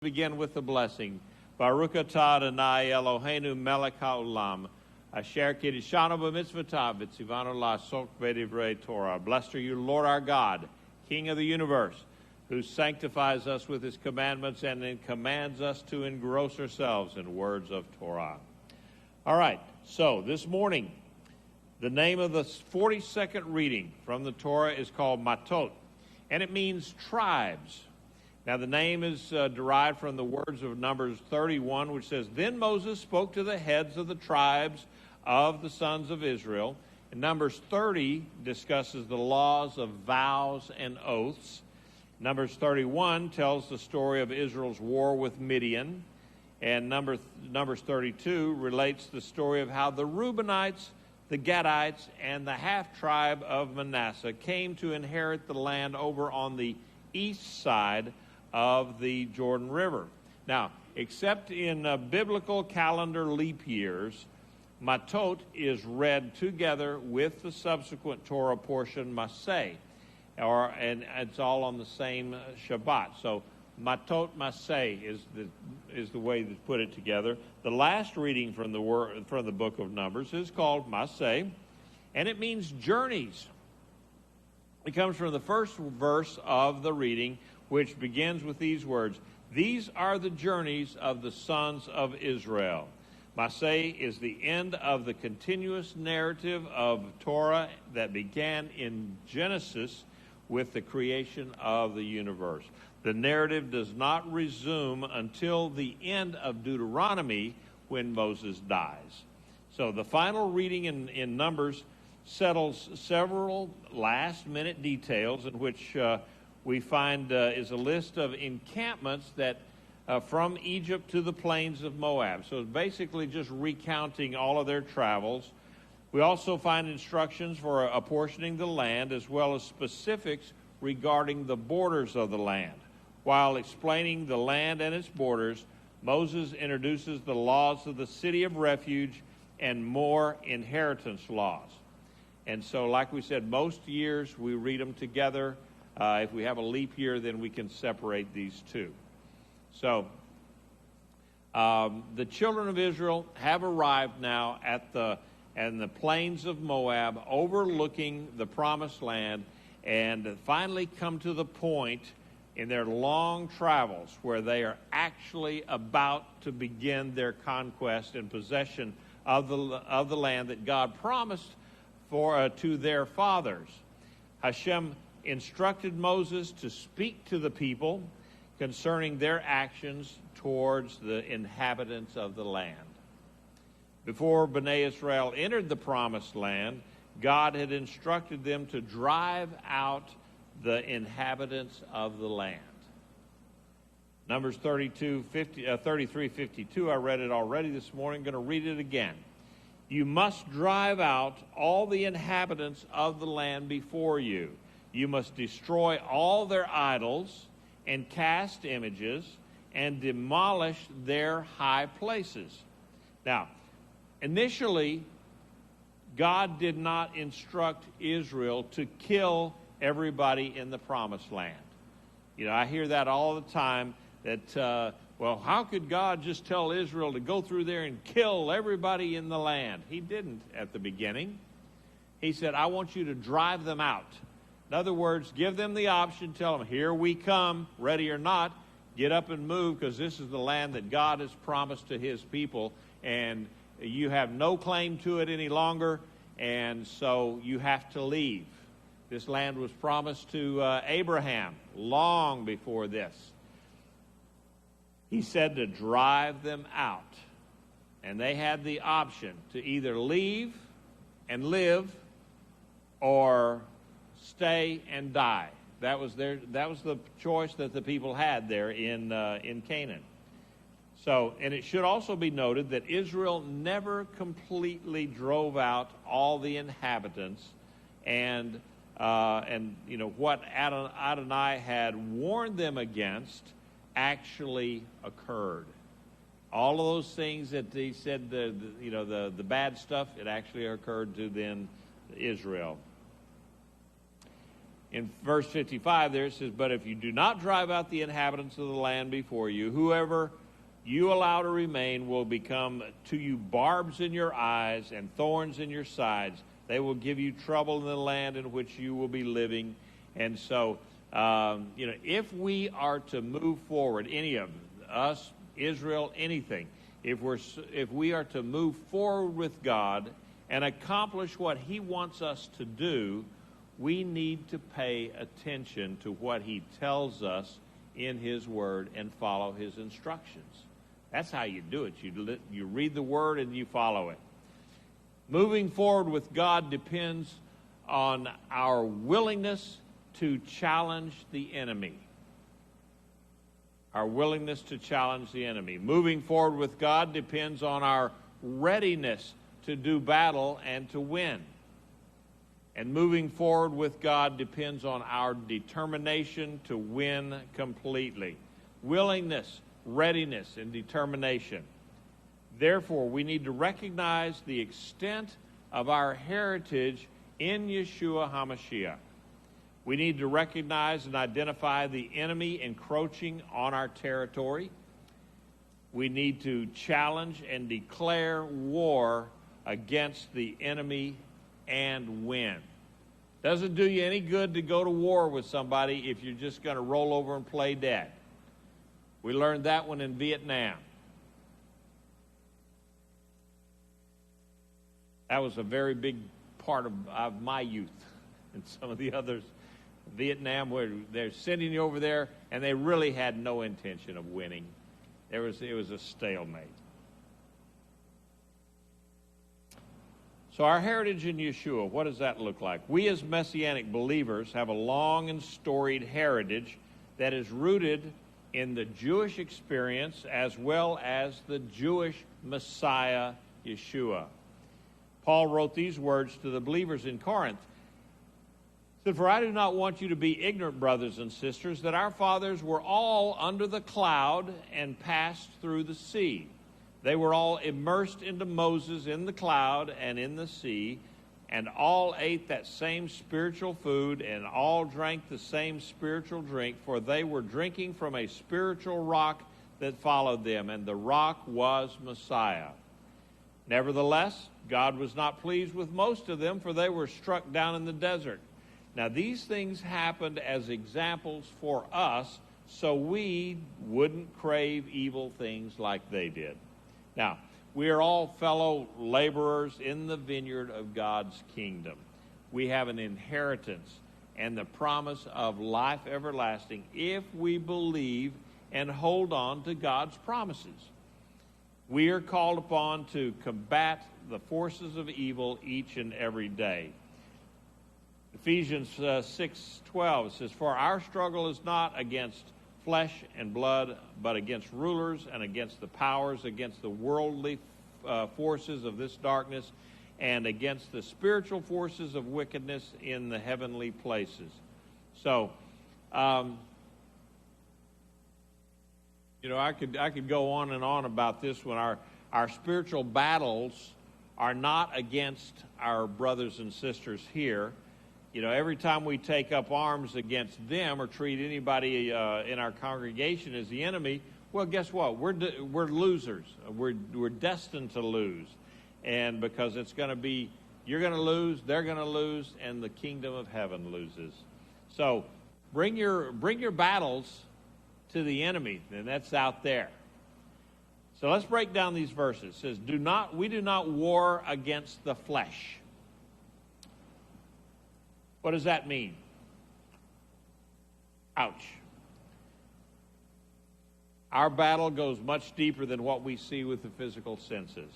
Begin with the blessing. Baruch atah Adonai Eloheinu melech haolam, asher kiddushanu b'mitzvotav v'tzivanu la'asok b'divrei Torah. Blessed are you, Lord our God, King of the universe, who sanctifies us with his commandments and then commands us to engross ourselves in words of Torah. All right, so this morning, the name of the 42nd reading from the Torah is called Matot, and it means tribes. Now, the name is derived from the words of Numbers 31, which says, Then Moses spoke to the heads of the tribes of the sons of Israel. And Numbers 30 discusses the laws of vows and oaths. Numbers 31 tells the story of Israel's war with Midian. And Numbers 32 relates the story of how the Reubenites, the Gadites, and the half-tribe of Manasseh came to inherit the land over on the east side of the Jordan River. Now, except in biblical calendar leap years, Matot is read together with the subsequent Torah portion, Maseh, and it's all on the same Shabbat. So, Matot Maseh is the way to put it together. The last reading from the book of Numbers is called Maseh, and it means journeys. It comes from the first verse of the reading, which begins with these words, These are the journeys of the sons of Israel. Maseh is the end of the continuous narrative of Torah that began in Genesis with the creation of the universe. The narrative does not resume until the end of Deuteronomy when Moses dies. So the final reading in Numbers settles several last-minute details in which we find is a list of encampments that from Egypt to the plains of Moab. So it's basically just recounting all of their travels. We also find instructions for apportioning the land as well as specifics regarding the borders of the land. While explaining the land and its borders, Moses introduces the laws of the city of refuge and more inheritance laws. And so, like we said, most years we read them together. If we have a leap year, then we can separate these two. So, the children of Israel have arrived now at the plains of Moab, overlooking the promised land, and finally come to the point in their long travels where they are actually about to begin their conquest and possession of the land that God promised to their fathers. Hashem instructed Moses to speak to the people concerning their actions towards the inhabitants of the land. Before Bnei Israel entered the promised land, God had instructed them to drive out the inhabitants of the land. Numbers 33:52, I read it already this morning, going to read it again. You must drive out all the inhabitants of the land before you. You must destroy all their idols and cast images and demolish their high places. Now, initially, God did not instruct Israel to kill everybody in the promised land. You know, I hear that all the time that, well, how could God just tell Israel to go through there and kill everybody in the land? He didn't at the beginning. He said, I want you to drive them out. In other words, give them the option, tell them, here we come, ready or not, get up and move because this is the land that God has promised to his people and you have no claim to it any longer, and so you have to leave. This land was promised to Abraham long before this. He said to drive them out, and they had the option to either leave and live or stay and die. That was the choice that the people had there in Canaan. So, and it should also be noted that Israel never completely drove out all the inhabitants, and you know what Adonai had warned them against actually occurred. All of those things that he said, the bad stuff, it actually occurred to then Israel. In verse 55 there it says, but if you do not drive out the inhabitants of the land before you, whoever you allow to remain will become to you barbs in your eyes and thorns in your sides. They will give you trouble in the land in which you will be living. And so, if we are to move forward, any of us, Israel, anything, if we are to move forward with God and accomplish what he wants us to do, we need to pay attention to what he tells us in his word and follow his instructions. That's how you do it. You read the word and you follow it. Moving forward with God depends on our willingness to challenge the enemy. Our willingness to challenge the enemy. Moving forward with God depends on our readiness to do battle and to win. And moving forward with God depends on our determination to win completely. Willingness, readiness, and determination. Therefore, we need to recognize the extent of our heritage in Yeshua HaMashiach. We need to recognize and identify the enemy encroaching on our territory. We need to challenge and declare war against the enemy and win. Doesn't do you any good to go to war with somebody if you're just going to roll over and play dead. We learned that one in Vietnam. That was a very big part of my youth and some of the others. Vietnam, where they're sending you over there, and they really had no intention of winning. It was a stalemate. So our heritage in Yeshua, what does that look like? We as Messianic believers have a long and storied heritage that is rooted in the Jewish experience as well as the Jewish Messiah, Yeshua. Paul wrote these words to the believers in Corinth. He said, "For I do not want you to be ignorant, brothers and sisters, that our fathers were all under the cloud and passed through the sea. They were all immersed into Moses in the cloud and in the sea, and all ate that same spiritual food and all drank the same spiritual drink, for they were drinking from a spiritual rock that followed them, and the rock was Messiah. Nevertheless, God was not pleased with most of them, for they were struck down in the desert. Now these things happened as examples for us, so we wouldn't crave evil things like they did." Now, we are all fellow laborers in the vineyard of God's kingdom. We have an inheritance and the promise of life everlasting if we believe and hold on to God's promises. We are called upon to combat the forces of evil each and every day. Ephesians 6:12 says, "For our struggle is not against flesh and blood, but against rulers and against the powers, against the worldly forces of this darkness, and against the spiritual forces of wickedness in the heavenly places." So, I could go on and on about this when our spiritual battles are not against our brothers and sisters here. Every time we take up arms against them or treat anybody in our congregation as the enemy, well, guess what? We're losers. We're destined to lose. And because it's going to be, you're going to lose, they're going to lose, and the kingdom of heaven loses. So bring your battles to the enemy, and that's out there. So let's break down these verses. It says, we do not war against the flesh. What does that mean? Ouch. Our battle goes much deeper than what we see with the physical senses.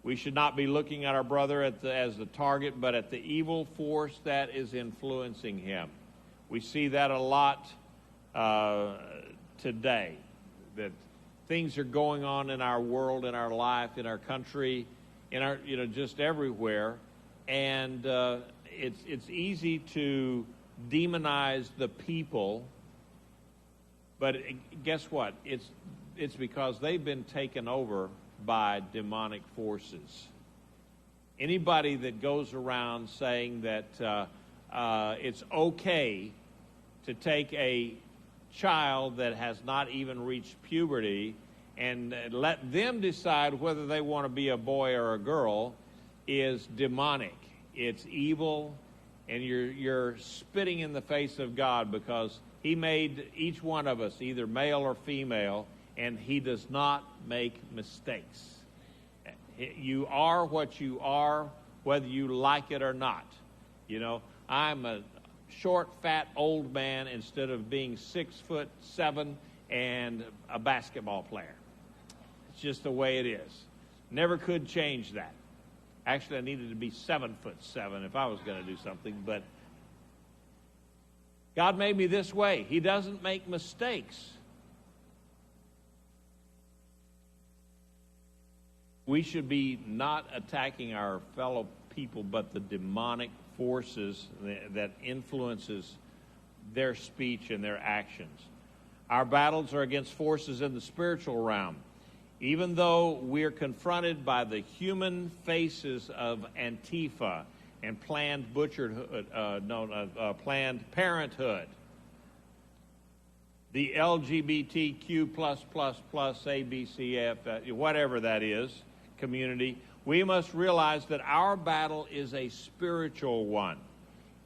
We should not be looking at our brother as the target, but at the evil force that is influencing him. We see that a lot today, that things are going on in our world, in our life, in our country, in our, just everywhere, and it's easy to demonize the people, but guess what? It's because they've been taken over by demonic forces. Anybody that goes around saying that it's okay to take a child that has not even reached puberty and let them decide whether they want to be a boy or a girl is demonic. It's evil, and you're spitting in the face of God, because he made each one of us either male or female, and he does not make mistakes. You are what you are, whether you like it or not. You know, I'm a short, fat, old man instead of being 6'7" and a basketball player. It's just the way it is. Never could change that. Actually, I needed to be 7'7" if I was going to do something, but God made me this way. He doesn't make mistakes. We should be not attacking our fellow people, but the demonic forces that influences their speech and their actions. Our battles are against forces in the spiritual realm. Even though we're confronted by the human faces of Antifa and Planned Parenthood, the LGBTQ++, ABCF, whatever that is, community, we must realize that our battle is a spiritual one.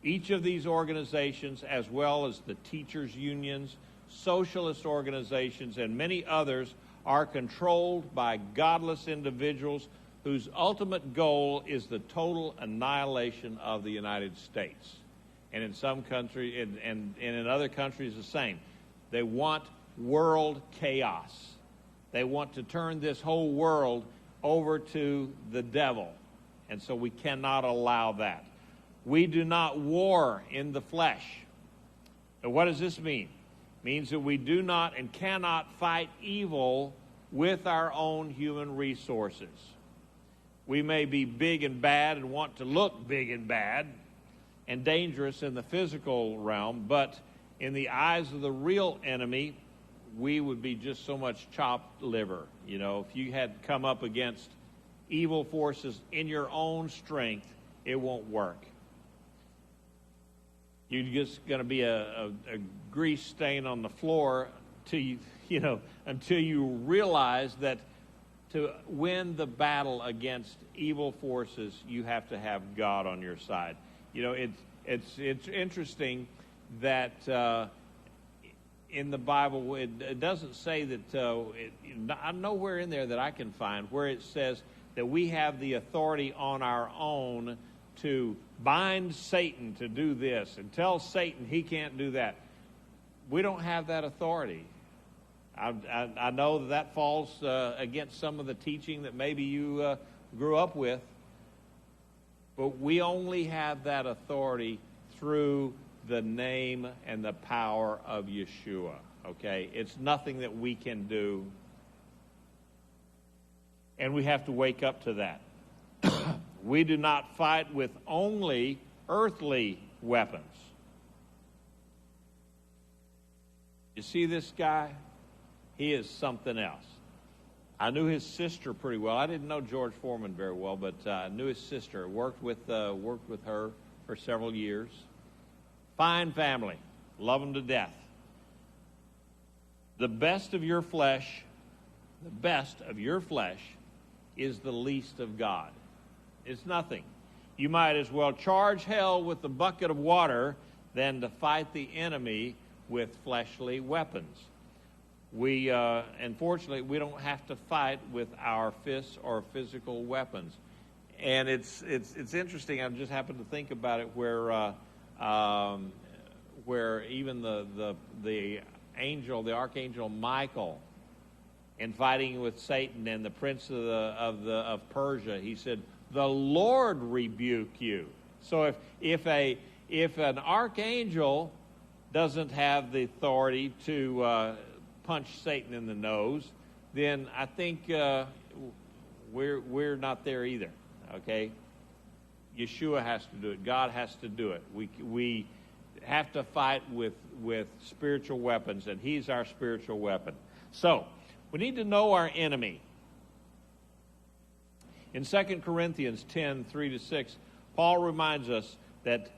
Each of these organizations, as well as the teachers' unions, socialist organizations, and many others, are controlled by godless individuals whose ultimate goal is the total annihilation of the United States. And in some countries, and in other countries, the same. They want world chaos. They want to turn this whole world over to the devil. And so we cannot allow that. We do not war in the flesh. And what does this mean? It means that we do not and cannot fight evil with our own human resources. We may be big and bad and want to look big and bad and dangerous in the physical realm, but in the eyes of the real enemy, we would be just so much chopped liver. You know, if you had come up against evil forces in your own strength, it won't work. You're just going to be a grease stain on the floor until you realize that to win the battle against evil forces, you have to have God on your side. You know, it's interesting that in the Bible, it doesn't say that, nowhere in there that I can find where it says that we have the authority on our own to bind Satan to do this and tell Satan he can't do that. We don't have that authority. I know that falls against some of the teaching that maybe you grew up with, but we only have that authority through the name and the power of Yeshua, okay? It's nothing that we can do, and we have to wake up to that. We do not fight with only earthly weapons. You see this guy? He is something else. I knew his sister pretty well. I didn't know George Foreman very well, but I knew his sister. Worked with her for several years. Fine family. Love them to death. The best of your flesh is the least of God. It's nothing. You might as well charge hell with a bucket of water than to fight the enemy with fleshly weapons. Unfortunately, we don't have to fight with our fists or physical weapons. And it's interesting. I just happened to think about it where even the archangel Michael, in fighting with Satan and the prince of Persia, he said, "The Lord rebuke you." So if an archangel doesn't have the authority to punch Satan in the nose, then I think we're not there either. Okay, Yeshua has to do it. God has to do it. We have to fight with spiritual weapons, and He's our spiritual weapon. So we need to know our enemy. In 2 Corinthians 10:3-6, Paul reminds us that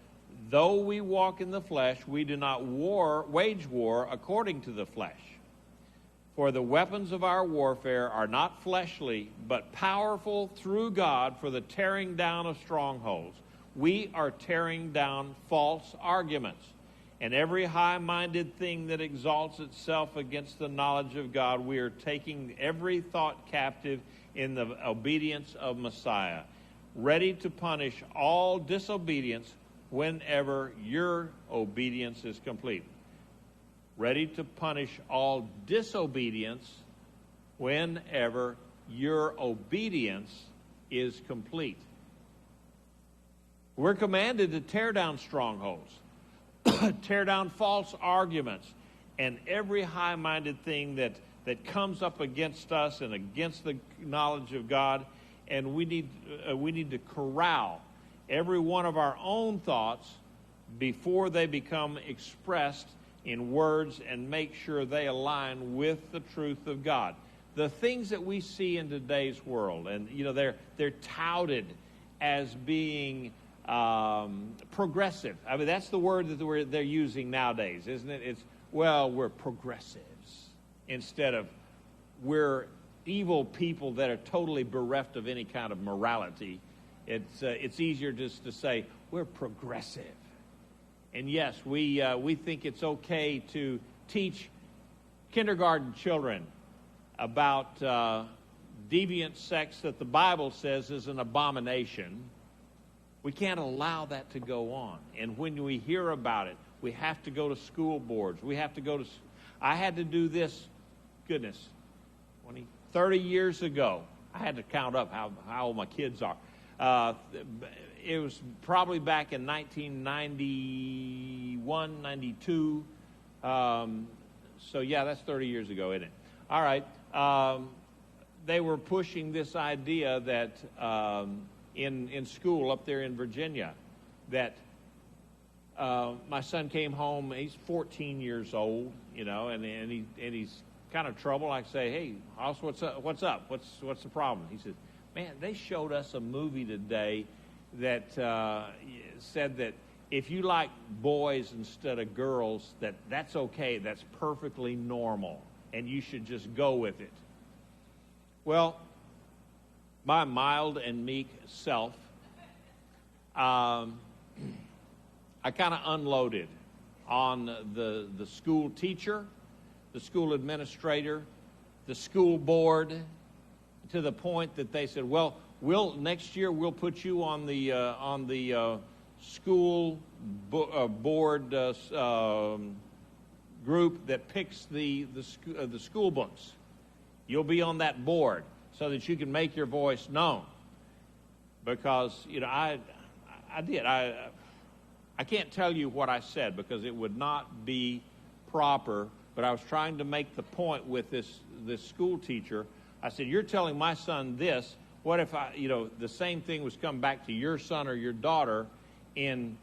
though we walk in the flesh, we do not wage war according to the flesh. For the weapons of our warfare are not fleshly, but powerful through God for the tearing down of strongholds. We are tearing down false arguments and every high-minded thing that exalts itself against the knowledge of God. We are taking every thought captive in the obedience of Messiah, ready to punish all disobedience whenever your obedience is complete. Ready to punish all disobedience whenever your obedience is complete. We're commanded to tear down strongholds, tear down false arguments, and every high-minded thing that comes up against us and against the knowledge of God. And we need to corral every one of our own thoughts before they become expressed in words, and make sure they align with the truth of God. The things that we see in today's world, and they're touted as being progressive. I mean, that's the word that they're using nowadays, isn't it? It's, well, we're progressives, instead of we're evil people that are totally bereft of any kind of morality. It's easier just to say we're progressive. And yes, we think it's okay to teach kindergarten children about deviant sex that the Bible says is an abomination. We can't allow that to go on. And when we hear about it, we have to go to school boards. We have to go to... I had to do this, 30 years ago. I had to count up how old my kids are. It was probably back in 1991, 92. So, yeah, that's 30 years ago, isn't it? All right. They were pushing this idea that in school up there in Virginia, that my son came home. He's 14 years old, and he's kind of troubled. I say, hey, House, what's up? What's the problem? He says, man, they showed us a movie today that said that if you like boys instead of girls, that's okay, that's perfectly normal, and you should just go with it. Well, my mild and meek self, I kind of unloaded on the school teacher, the school administrator, the school board, to the point that they said, well, next year we'll put you on the school board group that picks the school books. You'll be on that board so that you can make your voice known. Because I did. I can't tell you what I said because it would not be proper. But I was trying to make the point with this school teacher. I said, you're telling my son this. What if the same thing was come back to your son or your daughter in,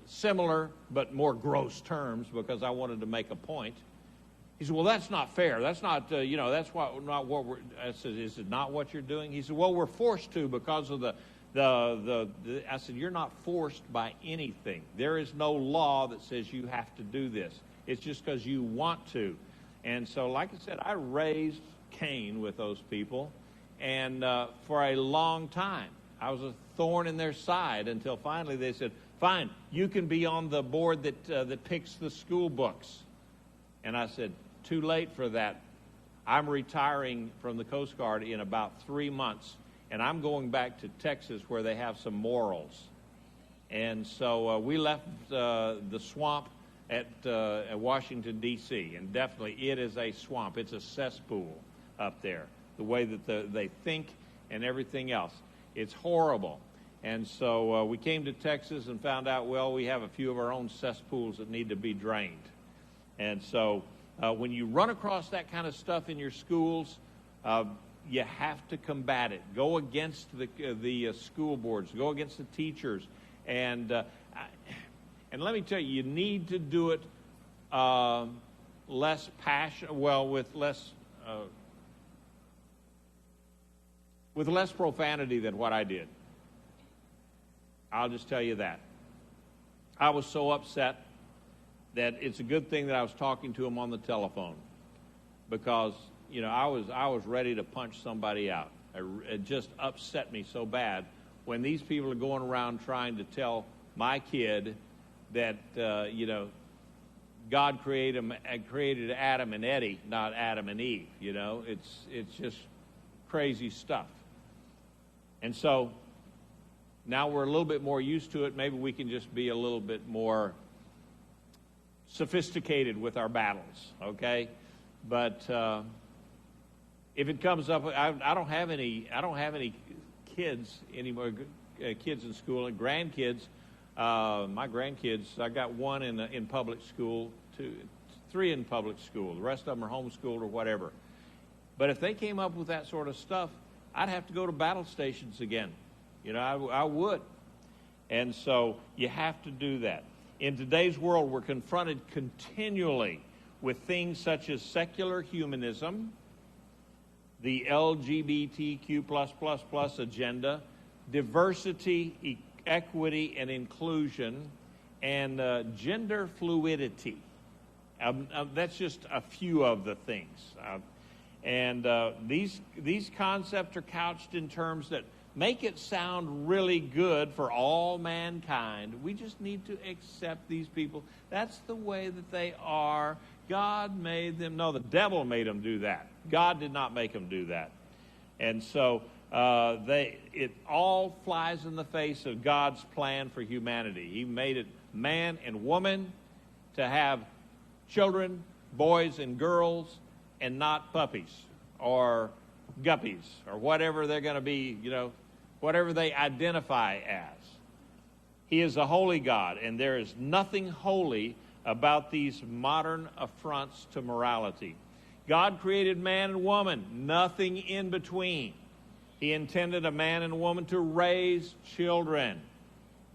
similar but more gross terms, because I wanted to make a point. He said, well, that's not fair. That's not, that's not what we're, I said, is it not what you're doing? He said, well, we're forced to because of I said, you're not forced by anything. There is no law that says you have to do this. It's just because you want to. And so, like I said, I raised Cain with those people, and for a long time, I was a thorn in their side until finally they said, fine, you can be on the board that picks the school books. And I said, too late for that. I'm retiring from the Coast Guard in about 3 months, and I'm going back to Texas where they have some morals. And so we left the swamp at Washington, D.C., and definitely it is a swamp. It's a cesspool up there, the way that they think and everything else. It's horrible. And so we came to Texas and found out, well, we have a few of our own cesspools that need to be drained. And so when you run across that kind of stuff in your schools, you have to combat it. Go against the school boards. Go against the teachers. And let me tell you, you need to do it less passion. Well, with less profanity than what I did. I'll just tell you that. I was so upset that it's a good thing that I was talking to him on the telephone, because, you know, I was ready to punch somebody out. It just upset me so bad when these people are going around trying to tell my kid that, you know, God created Adam and Eddie, not Adam and Eve. You know, it's just crazy stuff. And so now we're a little bit more used to it. Maybe we can just be a little bit more sophisticated with our battles, okay? But if it comes up, I don't have any kids anymore. Kids in school and grandkids. My grandkids, I got one in public school, three in public school. The rest of them are homeschooled or whatever. But if they came up with that sort of stuff, I'd have to go to battle stations again. You know, I would. And so you have to do that. In today's world, we're confronted continually with things such as secular humanism, the LGBTQ++ agenda, diversity, equity, and inclusion, and gender fluidity. That's just a few of the things. These concepts are couched in terms that make it sound really good for all mankind. We just need to accept these people. That's the way that they are. God made them. No, the devil made them do that. God did not make them do that. And so it all flies in the face of God's plan for humanity. He made it man and woman to have children, boys and girls, and not puppies or guppies or whatever they're going to be, you know, whatever they identify as. He is a holy God, and there is nothing holy about these modern affronts to morality. God created man and woman, nothing in between. He intended a man and a woman to raise children.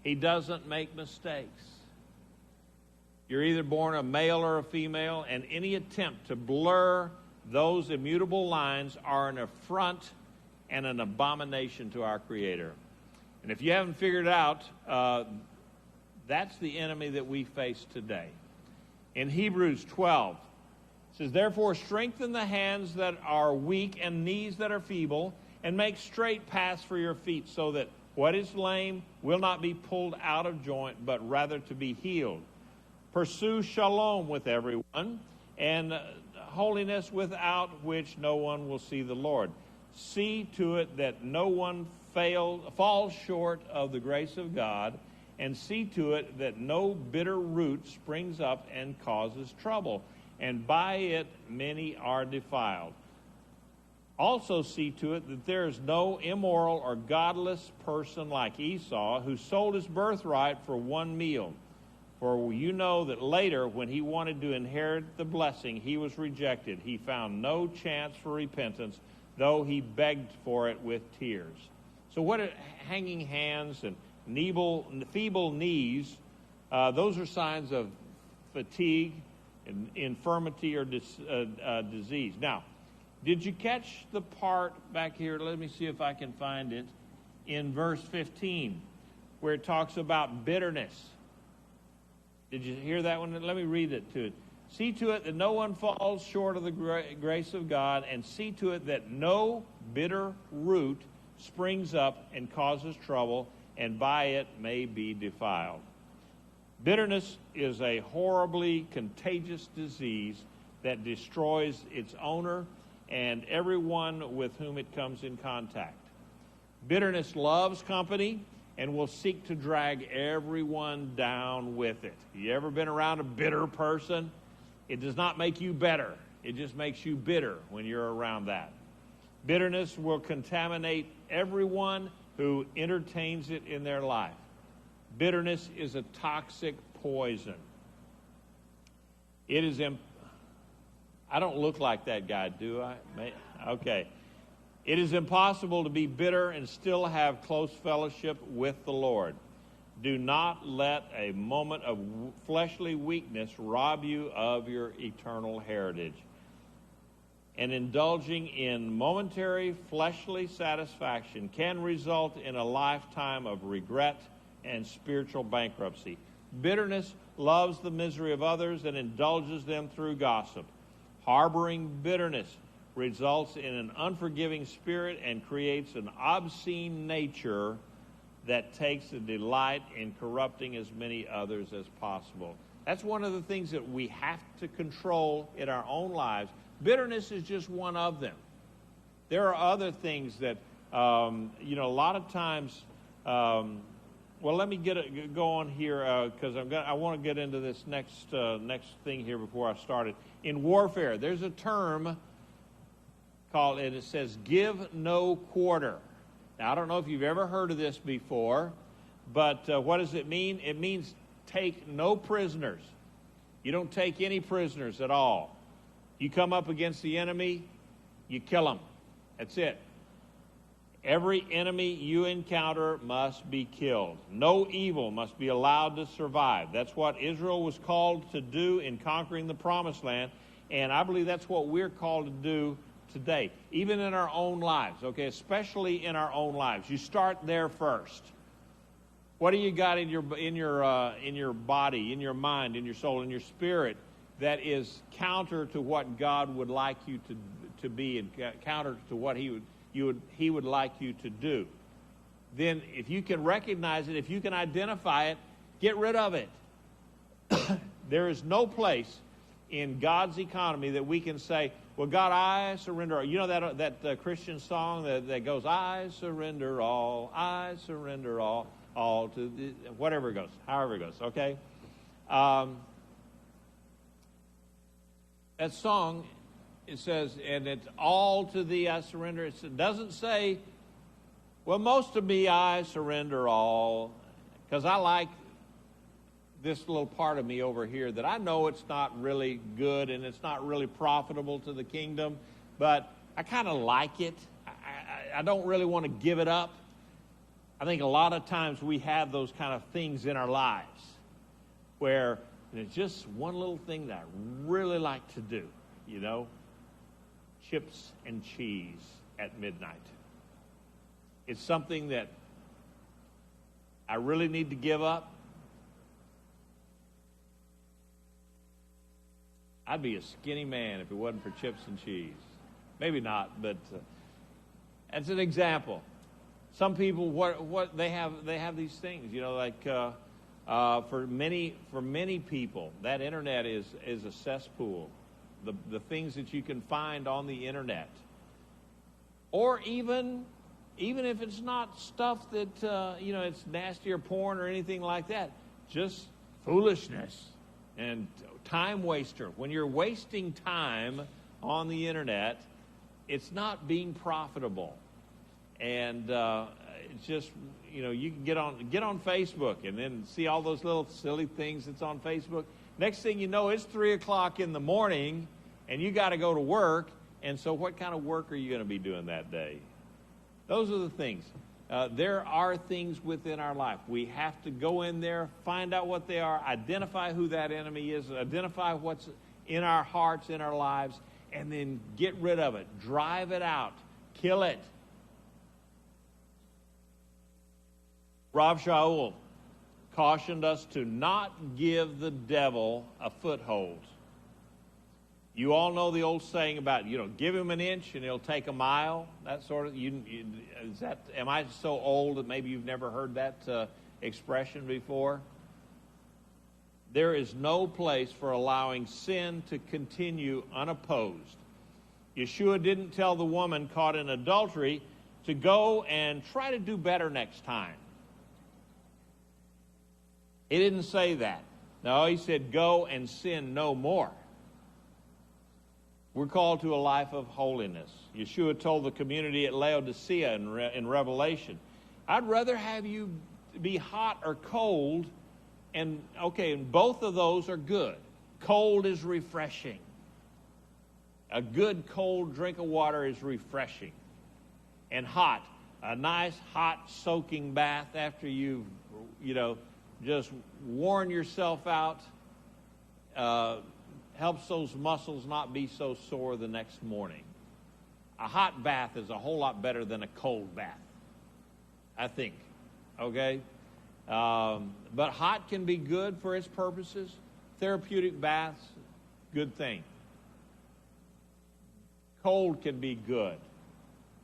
He doesn't make mistakes. You're either born a male or a female, and any attempt to blur those immutable lines are an affront and an abomination to our Creator. And if you haven't figured it out, that's the enemy that we face today. In Hebrews 12, it says, "Therefore strengthen the hands that are weak and knees that are feeble, and make straight paths for your feet, so that what is lame will not be pulled out of joint, but rather to be healed. Pursue shalom with everyone, and holiness, without which no one will see the Lord. See to it that no one falls short of the grace of God, and see to it that no bitter root springs up and causes trouble, and by it many are defiled. Also see to it that there is no immoral or godless person like Esau, who sold his birthright for one meal. For you know that later, when he wanted to inherit the blessing, he was rejected. He found no chance for repentance, though he begged for it with tears." So what are hanging hands and feeble knees? Those are signs of fatigue, and infirmity, or disease. Now, did you catch the part back here? Let me see if I can find it. In verse 15, where it talks about bitterness. Did you hear that one? Let me read it to it. "See to it that no one falls short of the grace of God, and see to it that no bitter root springs up and causes trouble, and by it may be defiled." Bitterness is a horribly contagious disease that destroys its owner and everyone with whom it comes in contact. Bitterness loves company and will seek to drag everyone down with it. You ever been around a bitter person? It does not make you better. It just makes you bitter when you're around that. Bitterness will contaminate everyone who entertains it in their life. Bitterness is a toxic poison. It is I don't look like that guy, do I? Okay. It is impossible to be bitter and still have close fellowship with the Lord. Do not let a moment of fleshly weakness rob you of your eternal heritage. And indulging in momentary fleshly satisfaction can result in a lifetime of regret, and spiritual bankruptcy. Bitterness loves the misery of others and indulges them through gossip. Harboring bitterness results in an unforgiving spirit and creates an obscene nature that takes a delight in corrupting as many others as possible. That's one of the things that we have to control in our own lives. Bitterness is just one of them. There are other things that, a lot of times, let me go on here because I want to get into this next thing here before I start it. In warfare, there's a term called, and it says, give no quarter. Now, I don't know if you've ever heard of this before, but what does it mean? It means take no prisoners. You don't take any prisoners at all. You come up against the enemy, you kill them. That's it. Every enemy you encounter must be killed. No evil must be allowed to survive. That's what Israel was called to do in conquering the Promised Land, and I believe that's what we're called to do today, even in our own lives, okay, especially in our own lives. You start there first. What do you got in your body, in your mind, in your soul, in your spirit that is counter to what God would like you to be and counter to what He would like you to do? Then, if you can recognize it, if you can identify it, get rid of it. There is no place in God's economy that we can say, well, God, I surrender all. You know that Christian song that goes, I surrender all to the, whatever it goes, however it goes, okay? That song, it says, and it's all to thee I surrender. It doesn't say, well, most of me I surrender all, because I like this little part of me over here that I know it's not really good and it's not really profitable to the kingdom, but I kind of like it. I don't really want to give it up. I think a lot of times we have those kind of things in our lives where it's just one little thing that I really like to do, chips and cheese at midnight. It's something that I really need to give up. I'd be a skinny man if it wasn't for chips and cheese. Maybe not, but as an example. Some people, what they have these things, for many people, that internet is a cesspool. The things that you can find on the internet, or even if it's not stuff that it's nasty or porn or anything like that, just foolishness and time waster. When you're wasting time on the internet, it's not being profitable. And it's just, you can get on Facebook and then see all those little silly things that's on Facebook. Next thing you know, it's 3 o'clock in the morning and you got to go to work. And so what kind of work are you going to be doing that day? Those are the things. There are things within our life. We have to go in there, find out what they are, identify who that enemy is, identify what's in our hearts, in our lives, and then get rid of it. Drive it out. Kill it. Rav Shaul cautioned us to not give the devil a foothold. You all know the old saying about, give him an inch and he'll take a mile. That sort of, am I so old that maybe you've never heard that expression before? There is no place for allowing sin to continue unopposed. Yeshua didn't tell the woman caught in adultery to go and try to do better next time. He didn't say that. No, he said, go and sin no more. We're called to a life of holiness. Yeshua told the community at Laodicea in Revelation, I'd rather have you be hot or cold, and both of those are good. Cold is refreshing. A good cold drink of water is refreshing. And hot, a nice hot soaking bath after you've, just worn yourself out, helps those muscles not be so sore the next morning. A hot bath is a whole lot better than a cold bath, I think. Okay? But hot can be good for its purposes. Therapeutic baths, good thing. Cold can be good.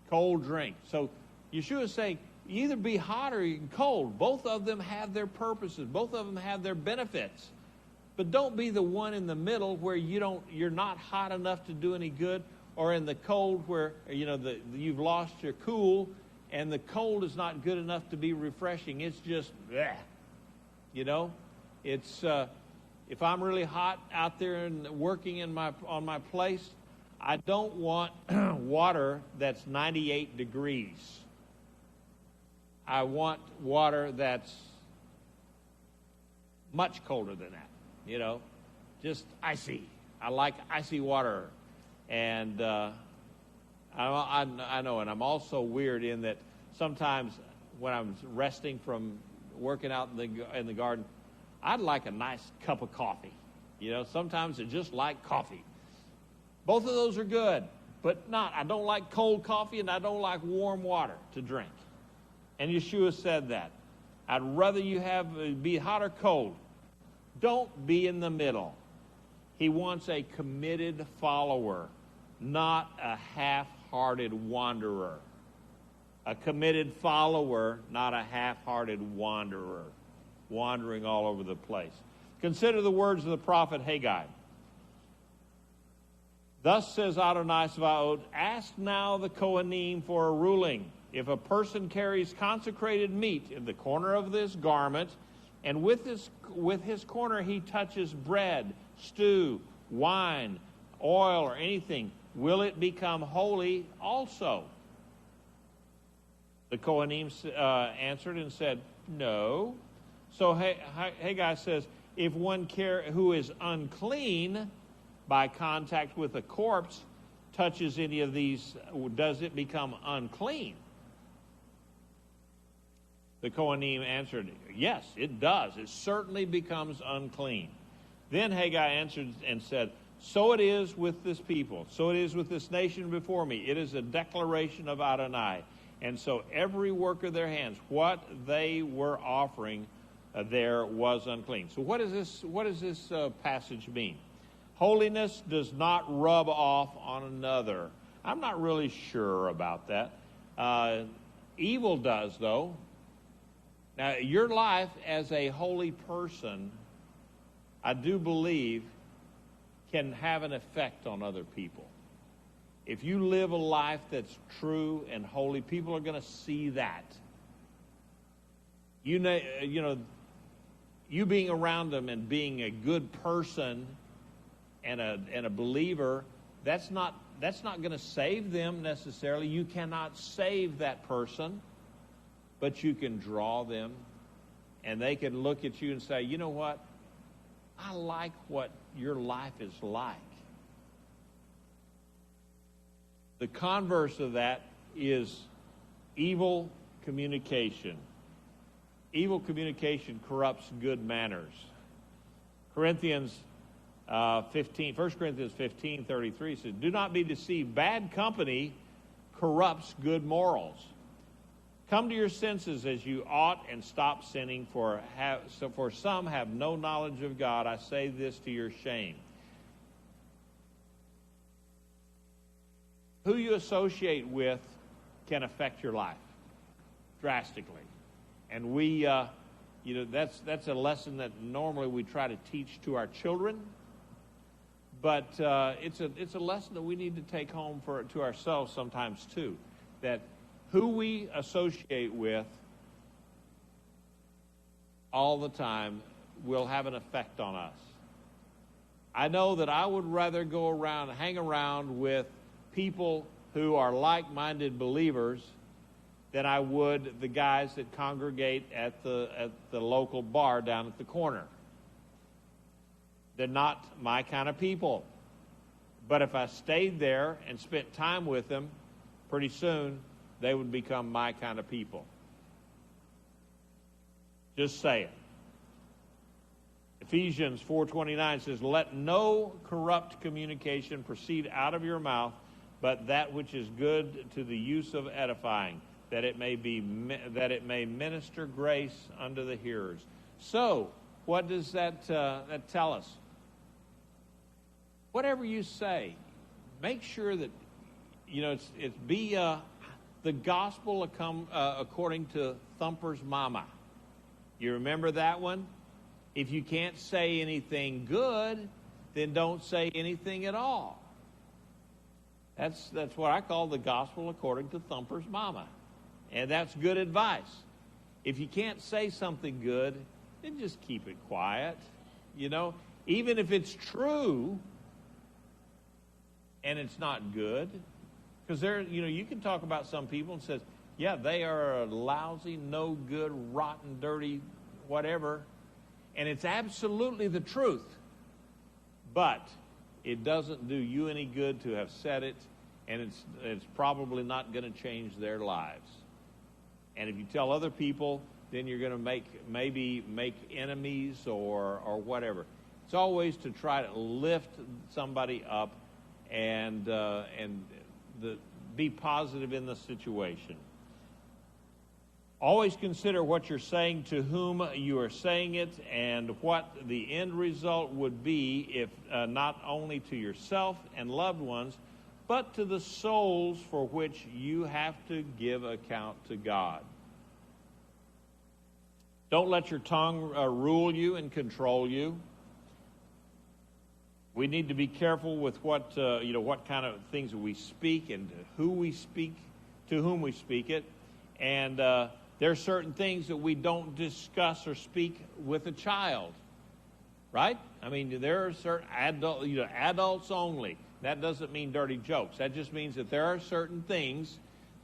Cold drink. So Yeshua is saying, either be hot or cold. Both of them have their purposes. Both of them have their benefits. But don't be the one in the middle where you're not hot enough to do any good, or in the cold where you've lost your cool, and the cold is not good enough to be refreshing. It's just bleh. It's if I'm really hot out there and working on my place, I don't want water that's 98 degrees. I want water that's much colder than that, just icy. I like icy water. And I know, and I'm also weird in that sometimes when I'm resting from working out in the garden, I'd like a nice cup of coffee. Sometimes I just like coffee. Both of those are good, but I don't like cold coffee, and I don't like warm water to drink. And Yeshua said that. I'd rather you be hot or cold. Don't be in the middle. He wants a committed follower, not a half-hearted wanderer. A committed follower, not a half-hearted wanderer, wandering all over the place. Consider the words of the prophet Haggai. Thus says Adonai Sabaoth, ask now the Kohanim for a ruling. If a person carries consecrated meat in the corner of this garment, and with his corner he touches bread, stew, wine, oil, or anything, will it become holy also? The Kohanim answered and said, no. So Haggai says, if one who is unclean by contact with a corpse touches any of these, does it become unclean? The Kohanim answered, yes, it does. It certainly becomes unclean. Then Haggai answered and said, so it is with this people. So it is with this nation before me. It is a declaration of Adonai. And so every work of their hands, what they were offering there was unclean. So what does this passage mean? Holiness does not rub off on another. I'm not really sure about that. Evil does, though. Now, your life as a holy person, I do believe, can have an effect on other people. If you live a life that's true and holy, people are going to see that. You being around them and being a good person and a believer, that's not going to save them necessarily. You cannot save that person, but you can draw them, and they can look at you and say, you know what? I like what your life is like. The converse of that is evil communication. Evil communication corrupts good manners. 1 Corinthians 15:33 says, do not be deceived. Bad company corrupts good morals. Come to your senses as you ought and stop sinning, for some have no knowledge of God. I say this to your shame. Who you associate with can affect your life drastically. And we, that's a lesson that normally we try to teach to our children. But it's a lesson that we need to take home to ourselves sometimes too. That who we associate with all the time will have an effect on us. I know that I would rather hang around with people who are like-minded believers than I would the guys that congregate at the local bar down at the corner. They're not my kind of people. But if I stayed there and spent time with them, pretty soon they would become my kind of people. Just say it. Ephesians 4:29 says, let no corrupt communication proceed out of your mouth, but that which is good to the use of edifying, that it may minister grace unto the hearers. So, what does that tell us? Whatever you say, make sure that it's be the gospel according to Thumper's mama. You remember that one? If you can't say anything good, then don't say anything at all. That's what I call the gospel according to Thumper's mama. And that's good advice. If you can't say something good, then just keep it quiet. Even if it's true and it's not good. Because you can talk about some people and says, yeah, they are a lousy, no good, rotten, dirty, whatever. And it's absolutely the truth. But it doesn't do you any good to have said it, and it's probably not going to change their lives. And if you tell other people, then you're going to maybe make enemies or whatever. It's always to try to lift somebody up and be positive in the situation. Always consider what you're saying, to whom you are saying it, and what the end result would be if not only to yourself and loved ones, but to the souls for which you have to give account to God. Don't let your tongue rule you and control you. We need to be careful with what kind of things we speak and who we speak, to whom we speak it, and there are certain things that we don't discuss or speak with a child, right? I mean, there are certain adults only. That doesn't mean dirty jokes. That just means that there are certain things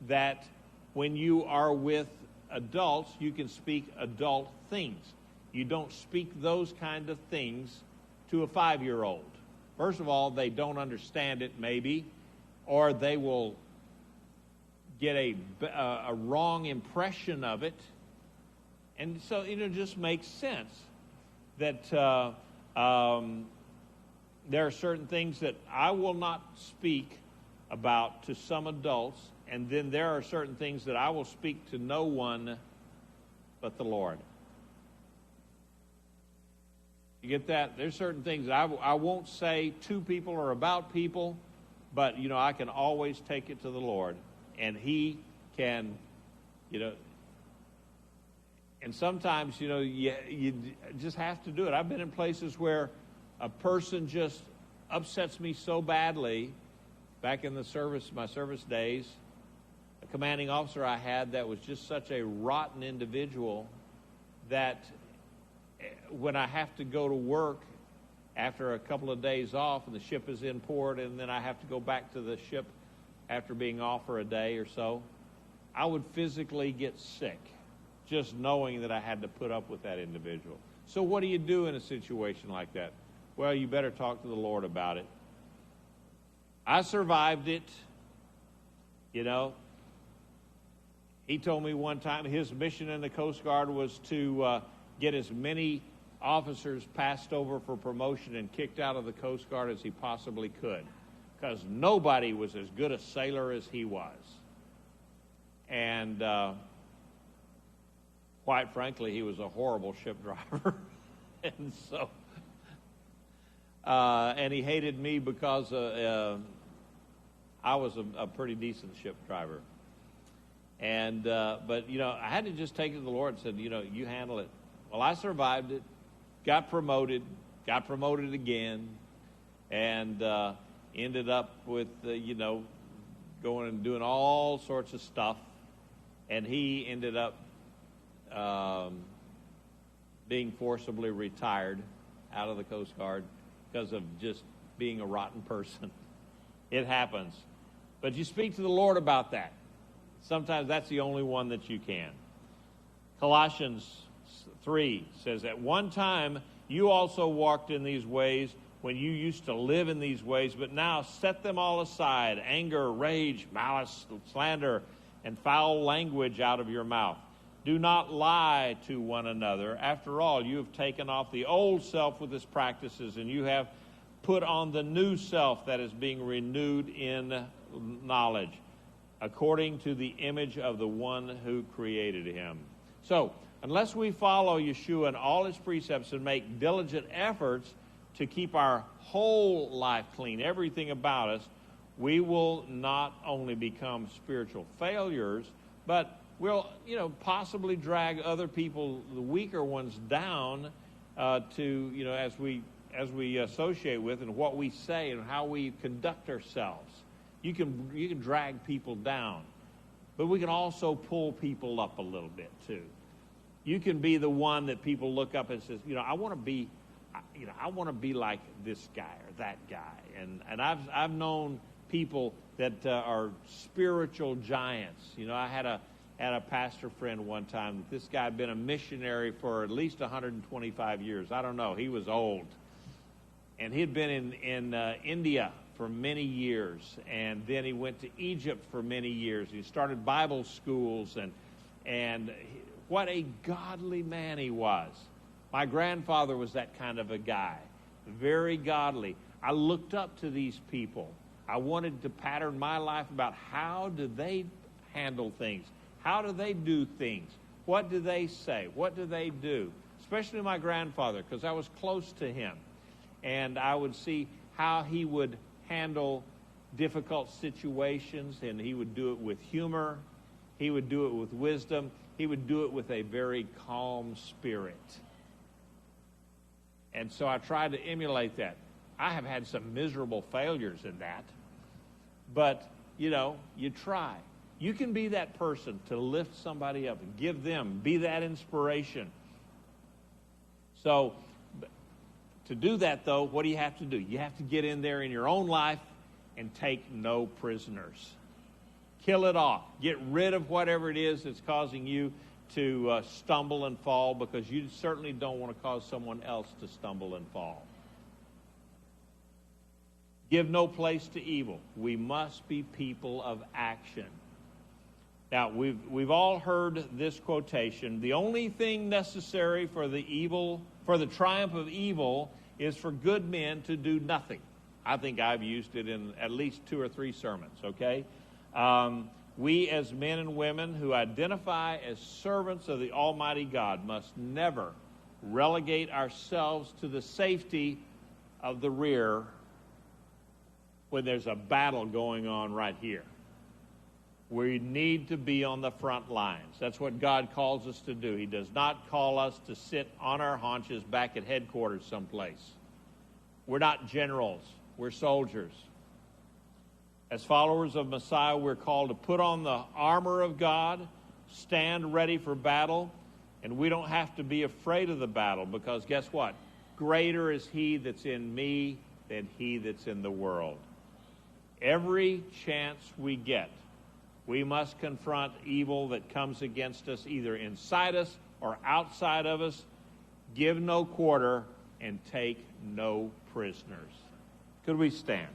that when you are with adults, you can speak adult things. You don't speak those kind of things to a 5-year-old. First of all, they don't understand it, maybe, or they will get a wrong impression of it. And so, it just makes sense that there are certain things that I will not speak about to some adults, and then there are certain things that I will speak to no one but the Lord. You get that? There's certain things that I won't say to people or about people, but, I can always take it to the Lord. And He can, and sometimes, you just have to do it. I've been in places where a person just upsets me so badly. Back in my service days, a commanding officer I had that was just such a rotten individual that when I have to go to work after a couple of days off and the ship is in port and then I have to go back to the ship after being off for a day or so, I would physically get sick just knowing that I had to put up with that individual. So what do you do in a situation like that? Well, you better talk to the Lord about it. I survived it. He told me one time his mission in the Coast Guard was to get as many officers passed over for promotion and kicked out of the Coast Guard as he possibly could, because nobody was as good a sailor as he was. And quite frankly, he was a horrible ship driver. And so, and he hated me because I was a pretty decent ship driver. And, but, I had to just take it to the Lord and said, you handle it. Well, I survived it, got promoted again, and ended up with, going and doing all sorts of stuff. And he ended up being forcibly retired out of the Coast Guard because of just being a rotten person. It happens. But you speak to the Lord about that. Sometimes that's the only one that you can. Colossians 3 says, at one time you also walked in these ways when you used to live in these ways, but now set them all aside, anger, rage, malice, slander, and foul language out of your mouth. Do not lie to one another. After all, you have taken off the old self with its practices, and you have put on the new self that is being renewed in knowledge. according to the image of the one who created him. So, unless we follow Yeshua and all his precepts and make diligent efforts to keep our whole life clean, everything about us, we will not only become spiritual failures, but we'll, possibly drag other people, the weaker ones, down as we associate with and what we say and how we conduct ourselves. You can drag people down, but we can also pull people up a little bit too. You can be the one that people look up and says, I want to be like this guy or that guy. And I've known people that are spiritual giants. I had a pastor friend one time. This guy had been a missionary for at least 125 years. I don't know. He was old. And he'd been in India for many years. And then he went to Egypt for many years. He started Bible schools. And what a godly man he was. My grandfather was that kind of a guy. Very godly. I looked up to these people. I wanted to pattern my life about how do they handle things. How do they do things? What do they say? What do they do? Especially my grandfather, because I was close to him. And I would see how he would handle difficult situations, and he would do it with humor. He would do it with wisdom. He would do it with a very calm spirit. And so I tried to emulate that. I have had some miserable failures in that. But, you try. You can be that person to lift somebody up and give them, be that inspiration. So, to do that, though, what do you have to do? You have to get in there in your own life and take no prisoners. Kill it off. Get rid of whatever it is that's causing you to stumble and fall, because you certainly don't want to cause someone else to stumble and fall. Give no place to evil. We must be people of action. Now, we've all heard this quotation. The only thing necessary for the triumph of evil is for good men to do nothing. I think I've used it in at least 2 or 3 sermons, okay? We as men and women who identify as servants of the Almighty God must never relegate ourselves to the safety of the rear when there's a battle going on right here. We need to be on the front lines. That's what God calls us to do. He does not call us to sit on our haunches back at headquarters someplace. We're not generals. We're soldiers. As followers of Messiah, we're called to put on the armor of God, stand ready for battle, and we don't have to be afraid of the battle, because guess what? Greater is he that's in me than he that's in the world. Every chance we get, we must confront evil that comes against us, either inside us or outside of us. Give no quarter and take no prisoners. Could we stand?